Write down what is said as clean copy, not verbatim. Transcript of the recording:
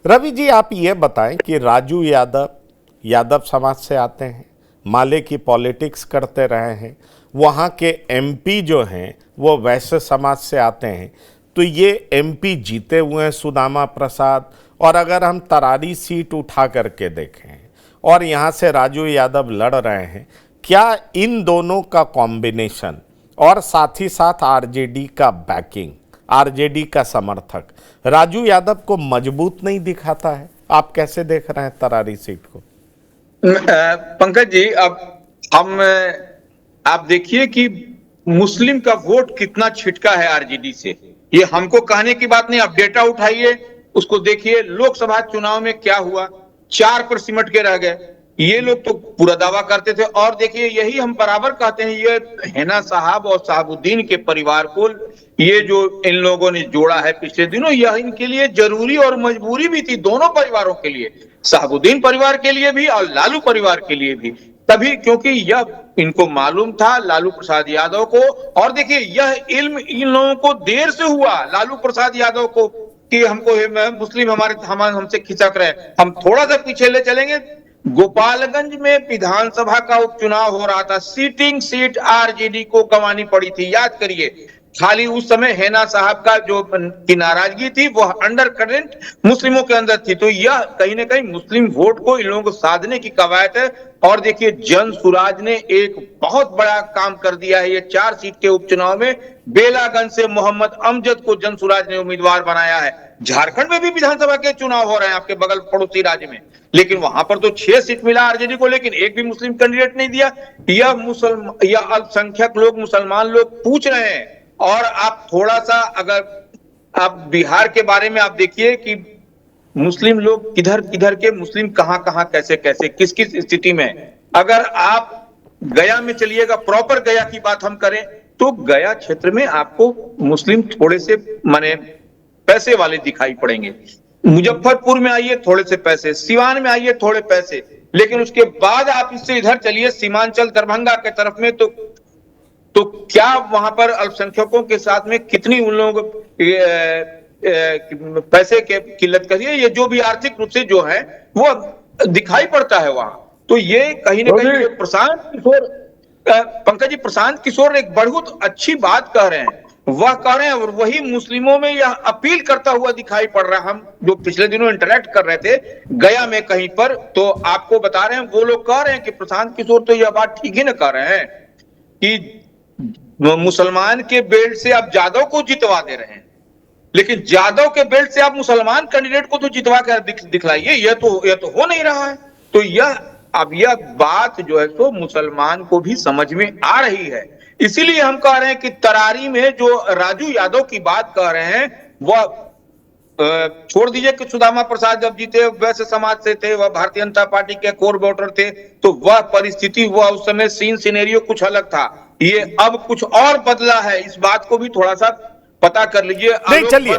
रवि जी, आप ये बताएं कि राजू यादव यादव समाज से आते हैं, माले की पॉलिटिक्स करते रहे हैं, वहाँ के एमपी जो हैं वो वैश्य समाज से आते हैं, तो ये एमपी जीते हुए हैं सुदामा प्रसाद। और अगर हम तरारी सीट उठा करके देखें और यहाँ से राजू यादव लड़ रहे हैं, क्या इन दोनों का कॉम्बिनेशन और साथ ही साथ आरजेडी का बैकिंग, आरजेडी का समर्थक राजू यादव को मजबूत नहीं दिखाता है? आप कैसे देख रहे हैं तरारी सीट को? पंकज जी, अब हम आप देखिए कि मुस्लिम का वोट कितना छिटका है आरजेडी से। ये हमको कहने की बात नहीं, आप डेटा उठाइए, उसको देखिए। लोकसभा चुनाव में क्या हुआ, 4 पर सिमट के रह गए। ये लोग तो पूरा दावा करते थे। और देखिए, यही हम बराबर कहते हैं, ये हैना साहब और साहबुद्दीन के परिवार को ये जो इन लोगों ने जोड़ा है पिछले दिनों, यह इनके लिए जरूरी और मजबूरी भी थी, दोनों परिवारों के लिए, साहबुद्दीन परिवार के लिए भी और लालू परिवार के लिए भी। तभी, क्योंकि यह इनको मालूम था लालू प्रसाद यादव को। और देखिए, यह इल्म इन लोगों को देर से हुआ, लालू प्रसाद यादव को, कि हमको मुस्लिम हमसे खिसक रहे। हम थोड़ा सा पीछे ले चलेंगे, गोपालगंज में विधानसभा का उपचुनाव हो रहा था, सीटिंग सीट आरजेडी को गंवानी पड़ी थी, याद करिए। खाली उस समय हैना साहब का जो की नाराजगी थी वह अंडर करंट मुस्लिमों के अंदर थी। तो यह कहीं ना कहीं मुस्लिम वोट को इन लोगों को साधने की कवायद है। और देखिए, जन सुराज ने एक बहुत बड़ा काम कर दिया है। ये 4 सीट के उपचुनाव में बेलागंज से मोहम्मद अमजद को जन सुराज ने उम्मीदवार बनाया है। झारखंड में भी विधानसभा के चुनाव हो रहे हैं, आपके बगल पड़ोसी राज्य में, लेकिन वहां पर तो 6 सीट मिला आरजेडी को, लेकिन एक भी मुस्लिम कैंडिडेट नहीं दिया। यह अल्पसंख्यक लोग, मुसलमान लोग पूछ रहे हैं। और आप थोड़ा सा, अगर आप बिहार के बारे में आप देखिए कि मुस्लिम लोग किधर किधर के, मुस्लिम कहां कहां, कैसे कैसे, किस किस स्थिति में। अगर आप गया में चलिएगा, प्रॉपर गया की बात हम करें, तो गया क्षेत्र में आपको मुस्लिम थोड़े से माने पैसे वाले दिखाई पड़ेंगे। मुजफ्फरपुर में आइए, थोड़े से पैसे, सिवान में आइए, थोड़े पैसे। लेकिन उसके बाद आप इससे इधर चलिए सीमांचल दरभंगा के तरफ में, तो क्या वहां पर अल्पसंख्यकों के साथ में कितनी उन लोगों को पैसे के किल्लत करिए, ये जो भी आर्थिक रूप से जो है वो दिखाई पड़ता है वहां। तो ये कहीं ना कहीं प्रशांत किशोर, पंकज जी, प्रशांत किशोर एक बहुत अच्छी बात कह रहे हैं। वह कह रहे हैं और वही मुस्लिमों में यह अपील करता हुआ दिखाई पड़ रहा है। हम जो पिछले दिनों इंटरेक्ट कर रहे थे गया में कहीं पर, तो आपको बता रहे हैं, वो लोग कह रहे हैं कि प्रशांत किशोर तो यह बात ठीक ही ना कह रहे हैं कि मुसलमान के बेल्ट से आप यादव को जितवा दे रहे हैं, लेकिन यादव के बेल्ट से आप मुसलमान कैंडिडेट को तो जितवा कर दिखलाइए। यह तो हो नहीं रहा है। तो यह बात जो है तो मुसलमान को भी समझ में आ रही है। इसीलिए हम कह रहे हैं कि तरारी में जो राजू यादव की बात कह रहे हैं, वह छोड़ दीजिए कि सुदामा प्रसाद जब जीते वैसे समाज से थे, वह भारतीय जनता पार्टी के कोर वोटर थे, तो वह परिस्थिति, वह उस समय सीन सिनेरियो कुछ अलग था। ये अब कुछ और बदला है, इस बात को भी थोड़ा सा पता कर लीजिए। नहीं, चलिए